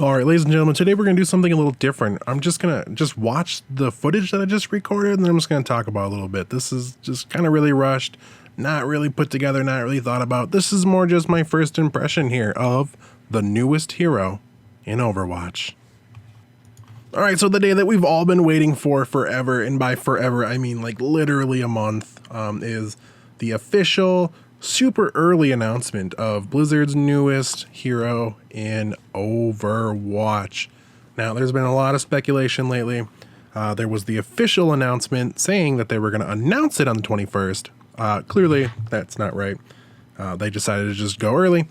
All right, ladies and gentlemen, today we're going to do something a little different. I'm just going to watch the footage that I just recorded, and then I'm just going to talk about it a little bit. This is just kind of really rushed, not really put together, not really thought about. This is more just my first impression here of the newest hero in Overwatch. All right, so the day that we've all been waiting for forever, and by forever, I mean like literally a month, is the official super early announcement of Blizzard's newest hero in Overwatch. Now, there's been a lot of speculation lately. There was the official announcement saying that they were going to announce it on the 21st. Clearly, that's not right. They decided to just go early.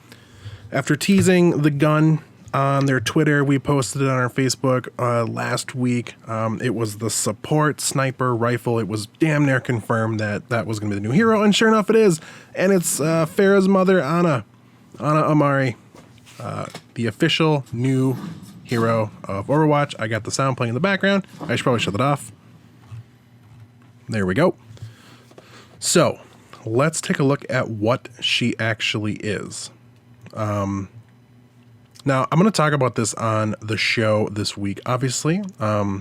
After teasing the gun on their Twitter, we posted it on our Facebook last week. It was the support sniper rifle. It was damn near confirmed that that was going to be the new hero, and sure enough it is. And it's Pharah's mother, Ana Amari, the official new hero of Overwatch. I got the sound playing in the background. I should probably shut that off. There we go. So, let's take a look at what she actually is. Now, I'm going to talk about this on the show this week. Obviously, a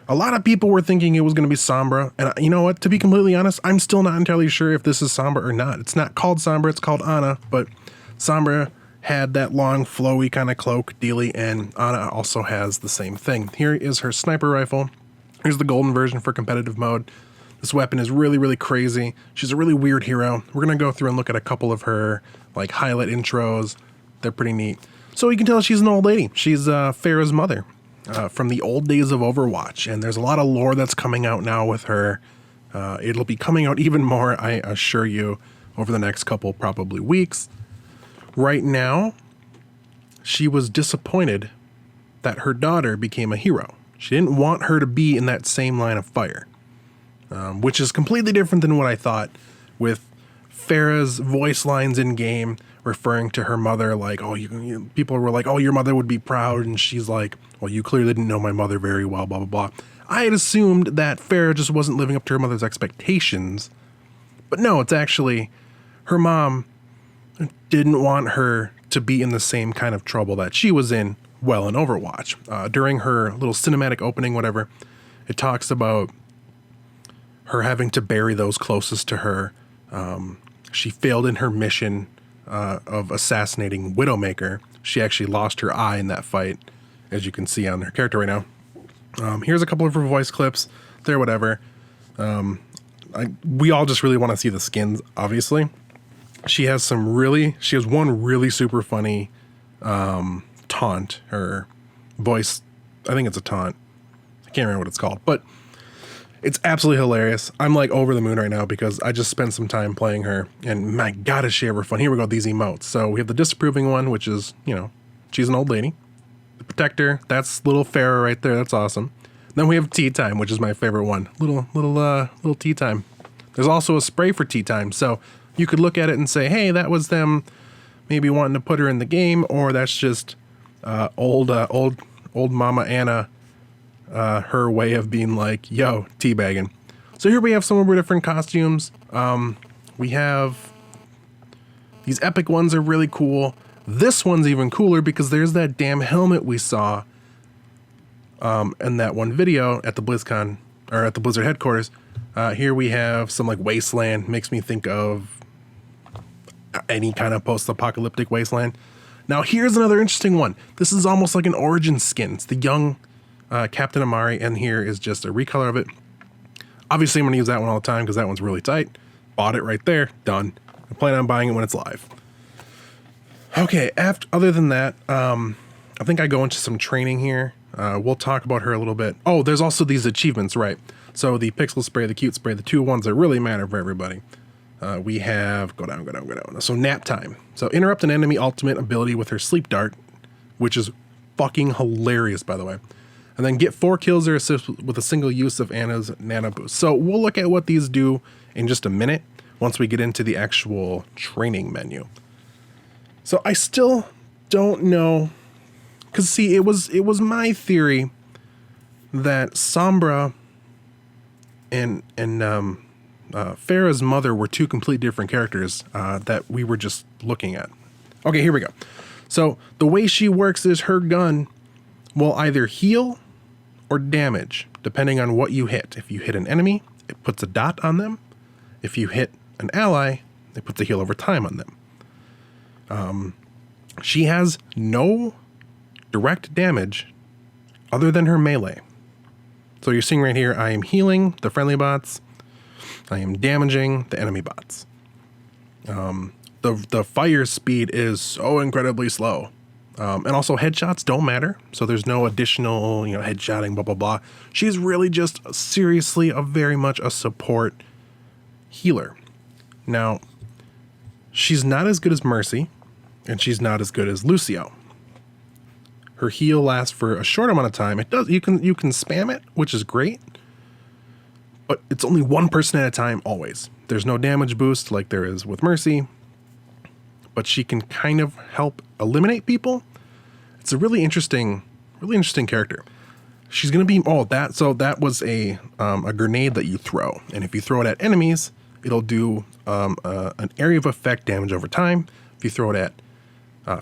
lot of people were thinking it was going to be Sombra. And you know what? To be completely honest, I'm still not entirely sure if this is Sombra or not. It's not called Sombra. It's called Ana. But Sombra had that long, flowy kind of cloak dealy. And Ana also has the same thing. Here is her sniper rifle. Here's the golden version for competitive mode. This weapon is really, really crazy. She's a really weird hero. We're going to go through and look at a couple of her like highlight intros. They're pretty neat. So you can tell she's an old lady. She's Pharah's mother from the old days of Overwatch. And there's a lot of lore that's coming out now with her. It'll be coming out even more, I assure you, over the next couple probably weeks. Right now, she was disappointed that her daughter became a hero. She didn't want her to be in that same line of fire, which is completely different than what I thought with Pharah's voice lines in game referring to her mother like, oh, people were like, oh, your mother would be proud. And she's like, well, you clearly didn't know my mother very well, blah, blah, blah. I had assumed that Pharah just wasn't living up to her mother's expectations. But no, it's actually her mom didn't want her to be in the same kind of trouble that she was in while in Overwatch. During her little cinematic opening, whatever, it talks about her having to bury those closest to her. She failed in her mission of assassinating Widowmaker. She actually lost her eye in that fight, as you can see on her character right now. Here's a couple of her voice clips. They're whatever. We all just really want to see the skins, obviously. She has one really super funny taunt. Her voice, I think it's a taunt. I can't remember what it's called, but it's absolutely hilarious. I'm like over the moon right now because I just spent some time playing her, and my God, is she ever fun. Here we go, these emotes. So we have the disapproving one, which is, she's an old lady. The protector, that's little Pharah right there. That's awesome. Then we have tea time, which is my favorite one. Little tea time. There's also a spray for tea time. So you could look at it and say, hey, that was them maybe wanting to put her in the game, or that's just old Mama Ana, her way of being like, yo, teabagging. So here we have some of her different costumes. We have these epic ones are really cool. This one's even cooler because there's that damn helmet we saw in that one video at the BlizzCon, or at the Blizzard headquarters. Here we have some like wasteland. Makes me think of any kind of post-apocalyptic wasteland. Now here's another interesting one. This is almost like an origin skin. It's the young Captain Amari, and here is just a recolor of it. Obviously, I'm going to use that one all the time because that one's really tight. Bought it right there. Done. I plan on buying it when it's live. Okay, other than that, I think I go into some training here. We'll talk about her a little bit. Oh, there's also these achievements, right? So the pixel spray, the cute spray, the two ones that really matter for everybody. We have, go down. So nap time. So interrupt an enemy ultimate ability with her sleep dart, which is fucking hilarious, by the way. And then get 4 kills or assists with a single use of Ana's Nano Boost. So we'll look at what these do in just a minute once we get into the actual training menu. So I still don't know, because see, it was my theory that Sombra and Pharah's mother were two completely different characters that we were just looking at. Okay, here we go. So the way she works is her gun will either heal or damage, depending on what you hit. If you hit an enemy, it puts a dot on them. If you hit an ally, it puts a heal over time on them. She has no direct damage other than her melee. So you're seeing right here, I am healing the friendly bots. I am damaging the enemy bots. The fire speed is so incredibly slow. And also headshots don't matter. So there's no additional, headshotting, blah, blah, blah. She's really just seriously very much a support healer. Now, she's not as good as Mercy, and she's not as good as Lucio. Her heal lasts for a short amount of time. You can spam it, which is great, but it's only one person at a time always. There's no damage boost like there is with Mercy, but she can kind of help eliminate people. It's a really interesting character. She's going to be so that was a grenade that you throw, and if you throw it at enemies, it'll do an area of effect damage over time. If you throw it at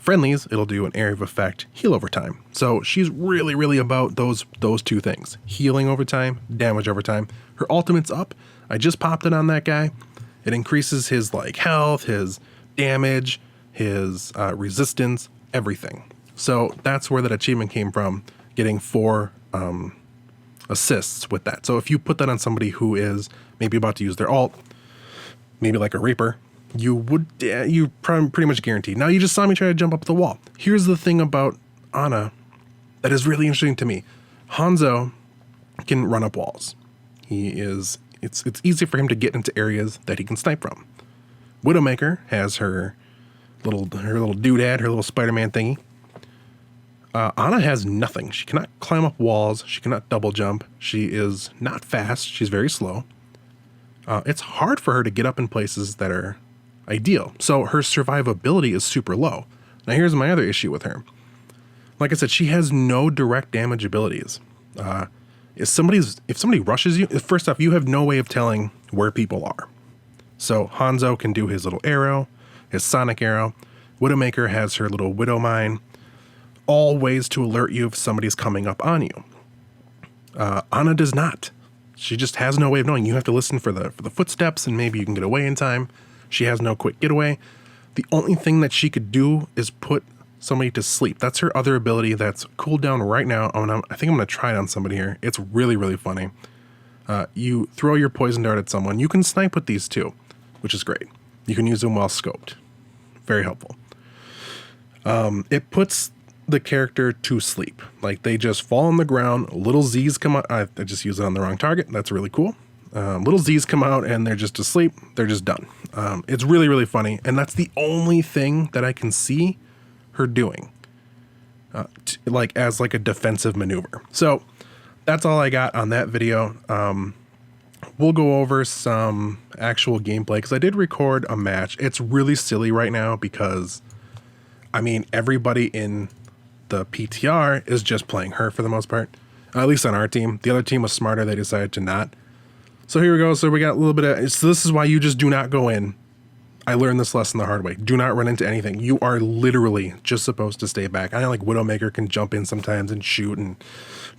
friendlies, it'll do an area of effect heal over time. So she's really, really about those two things: healing over time, damage over time. Her ultimate's up. I just popped it on that guy. It increases his health, his damage, his resistance, everything. So that's where that achievement came from, getting 4 assists with that. So if you put that on somebody who is maybe about to use their ult, maybe like a Reaper, you pretty much guaranteed. Now you just saw me try to jump up the wall. Here's the thing about Ana that is really interesting to me. Hanzo can run up walls. It's easy for him to get into areas that he can snipe from. Widowmaker has her little doodad, her little Spider-Man thingy. Ana has nothing. She cannot climb up walls. She cannot double jump. She is not fast. She's very slow. It's hard for her to get up in places that are ideal. So her survivability is super low. Now here's my other issue with her. Like I said, she has no direct damage abilities. If somebody rushes you, first off, you have no way of telling where people are. So Hanzo can do his little arrow, his sonic arrow. Widowmaker has her little widow mine. All ways to alert you if somebody's coming up on you. Ana does not. She just has no way of knowing. You have to listen for the footsteps, and maybe you can get away in time. She has no quick getaway. The only thing that she could do is put somebody to sleep. That's her other ability that's cooled down right now. I think I'm going to try it on somebody here. It's really, really funny. You throw your poison dart at someone. You can snipe with these too, which is great. You can use them well scoped. Very helpful. It puts the character to sleep. Like, they just fall on the ground. Little Z's come out. I just used it on the wrong target. That's really cool. Little Z's come out and they're just asleep. They're just done. It's really, really funny. And that's the only thing that I can see her doing, as a defensive maneuver. So that's all I got on that video. We'll go over some actual gameplay because I did record a match. It's really silly right now because, everybody in the PTR is just playing her for the most part, at least on our team. The other team was smarter. They decided to not. So here we go. So we got a little bit of, so this is why you just do not go in. I learned this lesson the hard way. Do not run into anything. You are literally just supposed to stay back. I know Widowmaker can jump in sometimes and shoot and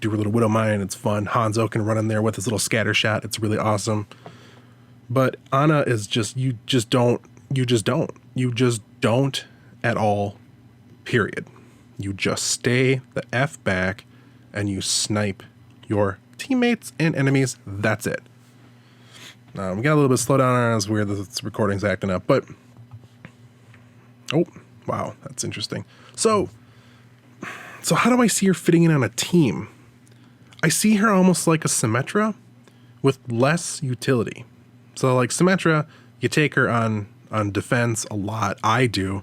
do a little Widow Mine. It's fun. Hanzo can run in there with his little scatter shot. It's really awesome. But Ana is just, you just don't at all, period. You just stay the F back and you snipe your teammates and enemies. That's it. We got a little bit of slowdown on it. It's weird that this recording's acting up, but oh, wow, that's interesting. So how do I see her fitting in on a team? I see her almost like a Symmetra with less utility. So like Symmetra, you take her on defense a lot. I do.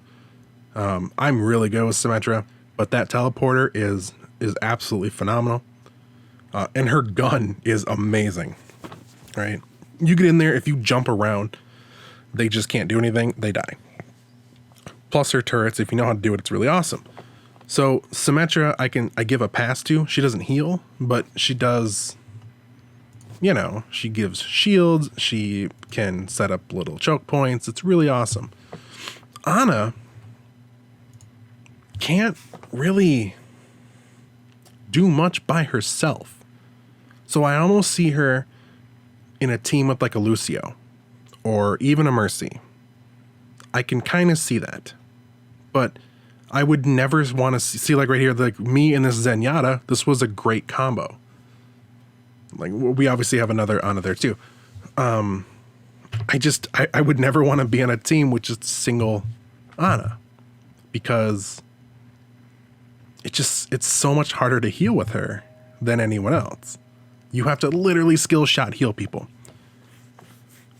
I'm really good with Symmetra, but that teleporter is absolutely phenomenal. And her gun is amazing, right? You get in there, if you jump around, they just can't do anything. They die. Plus her turrets, if you know how to do it, it's really awesome. So Symmetra, I give a pass to. She doesn't heal, but she does, she gives shields. She can set up little choke points. It's really awesome. Ana can't really do much by herself. So I almost see her in a team with like a Lucio or even a Mercy. I can kind of see that. But I would never want to see like right here, like me and this Zenyatta, this was a great combo. Like we obviously have another Ana there too. I would never want to be on a team with just single Ana because it's so much harder to heal with her than anyone else. You have to literally skill shot heal people.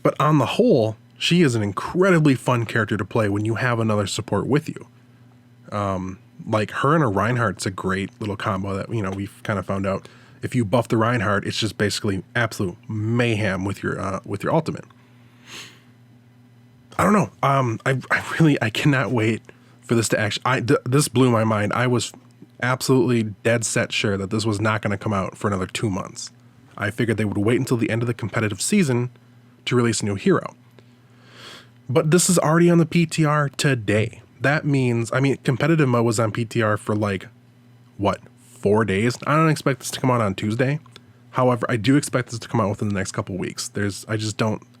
But on the whole, she is an incredibly fun character to play when you have another support with you. Like her and a Reinhardt's a great little combo that, we've kind of found out. If you buff the Reinhardt, it's just basically absolute mayhem with your ultimate. I don't know. I cannot wait for this to actually, this blew my mind. I was absolutely dead set sure that this was not going to come out for another 2 months. I figured they would wait until the end of the competitive season to release a new hero. But this is already on the PTR today. That means, competitive mode was on PTR for 4 days? I don't expect this to come out on Tuesday. However, I do expect this to come out within the next couple weeks.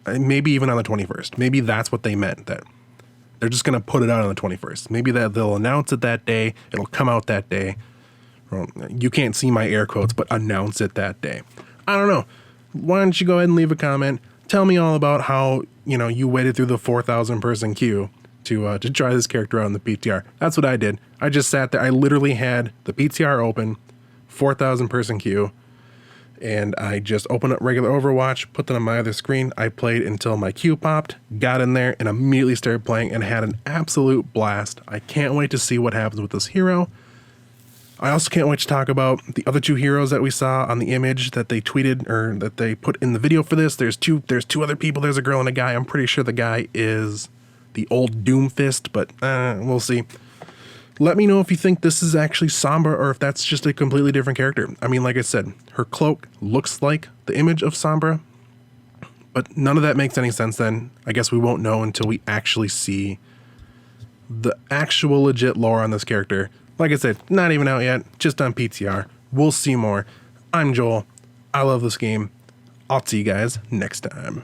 Maybe even on the 21st. Maybe that's what they meant, that they're just going to put it out on the 21st. Maybe that they'll announce it that day. It'll come out that day. Well, you can't see my air quotes, but announce it that day. I don't know. Why don't you go ahead and leave a comment? Tell me all about how, you waited through the 4,000 person queue to try this character out in the PTR. That's what I did. I just sat there. I literally had the PTR open, 4,000 person queue, and I just opened up regular Overwatch, put that on my other screen. I played until my queue popped, got in there, and immediately started playing and had an absolute blast. I can't wait to see what happens with this hero. I also can't wait to talk about the other two heroes that we saw on the image that they tweeted or that they put in the video for this. There's two other people. There's a girl and a guy. I'm pretty sure the guy is the old Doomfist, but we'll see. Let me know if you think this is actually Sombra or if that's just a completely different character. Like I said, her cloak looks like the image of Sombra, but none of that makes any sense then. I guess we won't know until we actually see the actual legit lore on this character. Like I said, not even out yet, just on PTR. We'll see more. I'm Joel. I love this game. I'll see you guys next time.